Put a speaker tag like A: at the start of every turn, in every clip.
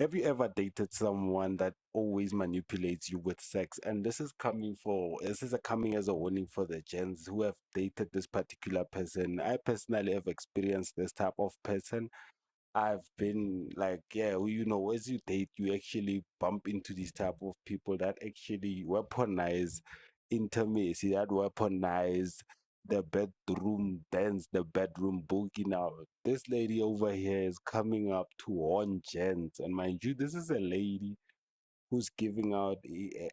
A: Have you ever dated someone that always manipulates you with sex? And this is coming as a warning for the gens who have dated this particular person. I personally have experienced this type of person. I've been like, yeah, well, as you date, you actually bump into these type of people that actually weaponize intimacy, that weaponize the bedroom dance, the bedroom boogie. Now, this lady over here is coming up to warn gents, and mind you, this is a lady who's giving out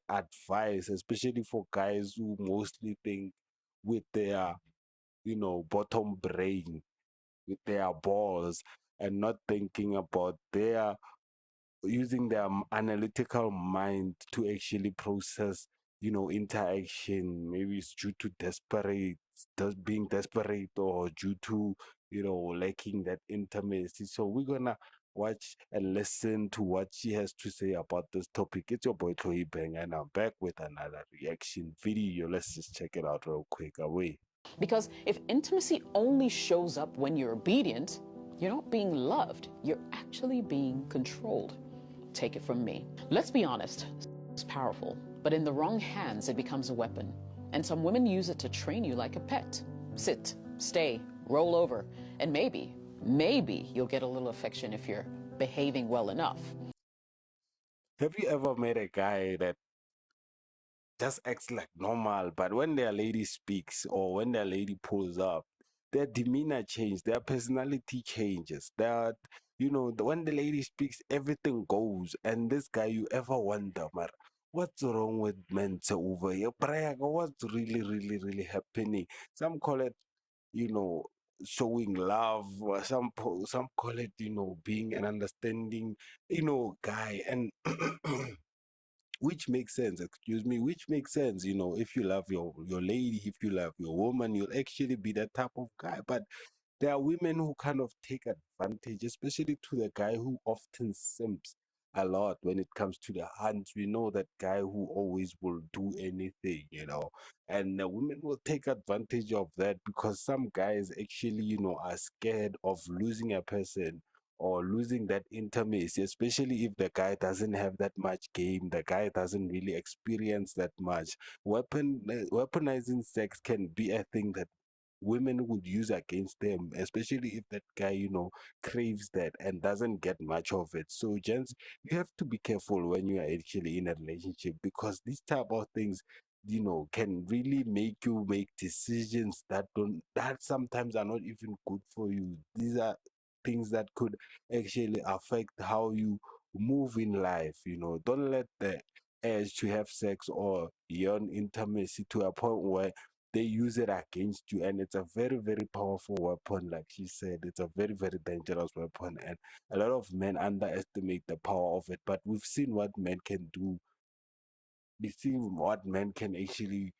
A: advice, especially for guys who mostly think with their, bottom brain, with their balls, and not thinking about their using their analytical mind to actually process, interaction. Maybe it's due to being desperate, or due to, lacking that intimacy. So we're gonna watch and listen to what she has to say about this topic. It's your boy Chloe Bang, and I'm back with another reaction video. Let's just check it out real quick. Away.
B: Because if intimacy only shows up when you're obedient, you're not being loved, you're actually being controlled. Take it from me. Let's be honest, it's powerful, but in the wrong hands, it becomes a weapon. And some women use it to train you like a pet. Sit, stay, roll over, and maybe you'll get a little affection if you're behaving well enough.
A: Have you ever met a guy that just acts like normal, but when their lady speaks or when their lady pulls up, their demeanor changes, their personality changes. That when the lady speaks, everything goes. And this guy, you ever wonder, man, what's wrong with men over here? Brag, what's really, really, really happening? Some call it, you know, showing love, or some call it, being an understanding, guy. And which makes sense, excuse me, which makes sense. If you love your lady, if you love your woman, you'll actually be that type of guy. But there are women who kind of take advantage, especially to the guy who often simps a lot when it comes to the hunt. We know that guy who always will do anything, and the women will take advantage of that, because some guys actually, are scared of losing a person or losing that intimacy, especially if the guy doesn't have that much game, the guy doesn't really experience that much. Weaponizing sex can be a thing that women would use against them, especially if that guy, craves that and doesn't get much of it. So, gents, you have to be careful when you are actually in a relationship, because these type of things, can really make you make decisions that sometimes are not even good for you. These are things that could actually affect how you move in life. Don't let the urge to have sex or yearn intimacy to a point where they use it against you, and it's a very, very powerful weapon. Like she said, it's a very, very dangerous weapon, and a lot of men underestimate the power of it. But we've seen what men can do. We've seen what men can actually,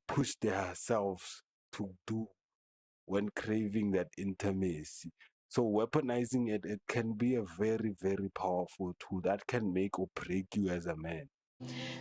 A: push themselves to do when craving that intimacy. So weaponizing it can be a very, very powerful tool that can make or break you as a man.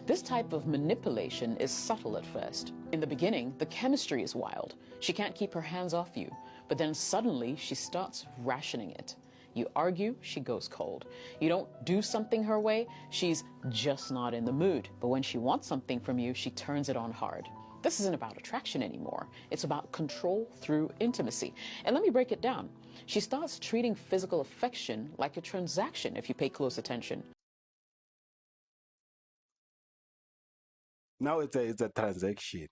B: This type of manipulation is subtle at first. In the beginning, the chemistry is wild. She can't keep her hands off you, but then suddenly she starts rationing it. You argue, she goes cold. You don't do something her way, she's just not in the mood. But when she wants something from you, she turns it on hard. This isn't about attraction anymore. It's about control through intimacy. And let me break it down. She starts treating physical affection like a transaction if you pay close attention.
A: Now it's a transaction,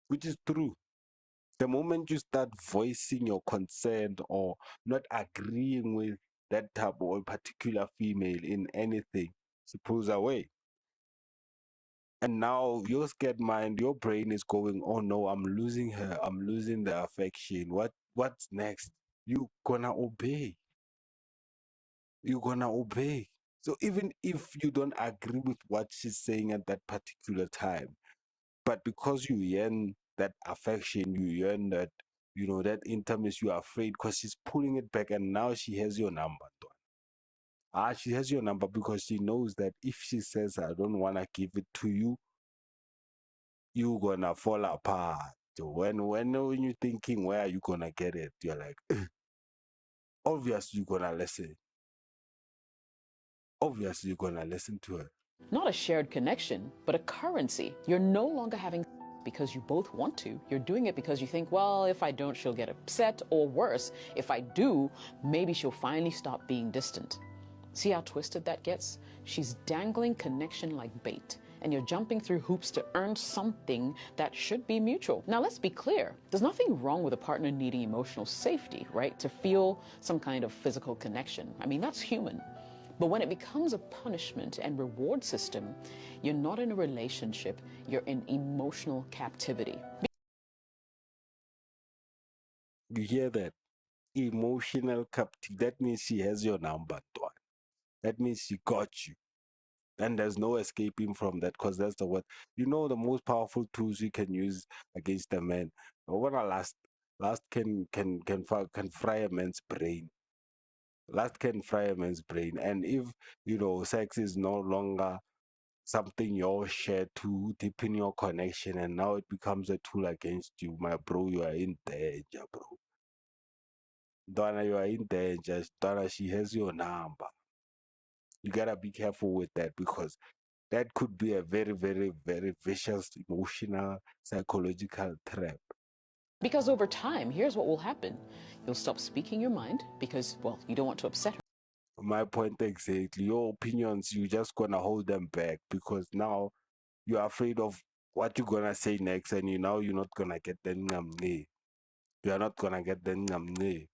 A: which is true. The moment you start voicing your consent or not agreeing with that type or particular female in anything, she pulls away. And now your scared mind, your brain is going, oh no, I'm losing her, I'm losing the affection. What's next? You gonna obey. You're gonna obey. So even if you don't agree with what she's saying at that particular time, but because you yearn that affection, you yearn that, that intimacy, you're afraid because she's pulling it back, and now she has your number. She has your number because she knows that if she says, I don't want to give it to you, you're gonna fall apart. So when you're thinking, where are you gonna get it? You're like, obviously you're gonna listen. obviously you're gonna listen to her.
B: Not a shared connection, but a currency. You're no longer having because you both want to. You're doing it because you think, well, if I don't, she'll get upset, or worse, if I do, maybe she'll finally stop being distant. See how twisted that gets? She's dangling connection like bait, and you're jumping through hoops to earn something that should be mutual. Now, let's be clear. There's nothing wrong with a partner needing emotional safety, right? To feel some kind of physical connection. I mean, that's human. But when it becomes a punishment and reward system, you're not in a relationship, you're in emotional captivity.
A: You hear that? Emotional captive. That means she has your number, Tuan. That means she got you. And there's no escaping from that, because that's the what you know, the most powerful tools you can use against a man. When I last can fry a man's brain. Last can fry a man's brain. And if you know sex is no longer something you're shared to deepen your connection, and now it becomes a tool against you, my bro, you are in danger, bro. Donna, you are in danger. Donna, she has your number. You gotta be careful with that, because that could be a very, very, very vicious emotional, psychological trap.
B: Because over time, here's what will happen. You'll stop speaking your mind because, well, you don't want to upset her.
A: My point exactly. Your opinions, you just gonna hold them back, because now you're afraid of what you're gonna say next, and you're not gonna get the ngamne. You're not gonna get the ngamne.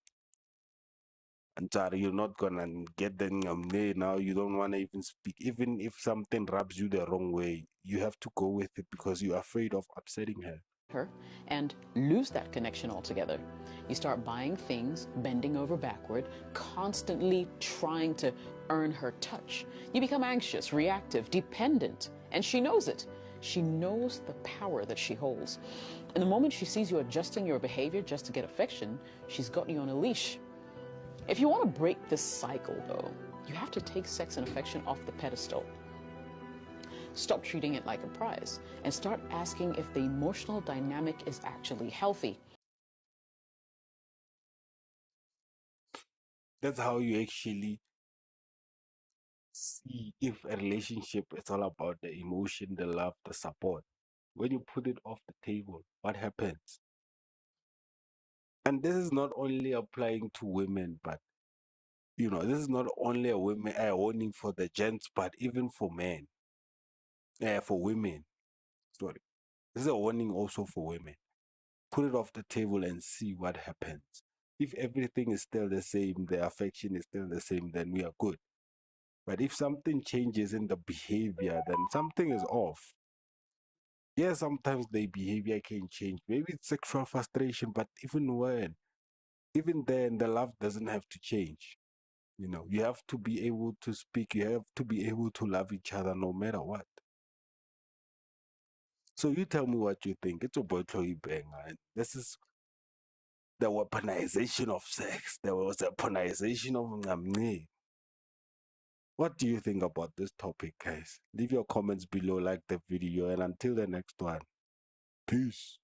A: And sorry, you're not gonna get the ngamne. Now you don't wanna even speak. Even if something rubs you the wrong way, you have to go with it because you're afraid of upsetting her.
B: And lose that connection altogether. You start buying things, bending over backward, constantly trying to earn her touch. You become anxious, reactive, dependent, and she knows it. She knows the power that she holds. And the moment she sees you adjusting your behavior just to get affection, she's got you on a leash. If you want to break this cycle, though, you have to take sex and affection off the pedestal. Stop treating it like a prize and start asking if the emotional dynamic is actually healthy.
A: That's how you actually see if a relationship is all about the emotion, the love, the support. When you put it off the table, what happens? And this is not only applying to women, but this is not only a warning for the gents, but even for men, for women. Sorry, this is a warning also for women. Put it off the table and see what happens. If everything is still the same, the affection is still the same, then we are good. But if something changes in the behavior, then something is off. Yeah, sometimes the behavior can change. Maybe it's sexual frustration, but even then, the love doesn't have to change. You have to be able to speak. You have to be able to love each other no matter what. So you tell me what you think. It's a boy Chloe Banger, and this is the weaponization of sex. There was a weaponization of ngamne. What do you think about this topic, guys? Leave your comments below, like the video, and until the next one, peace.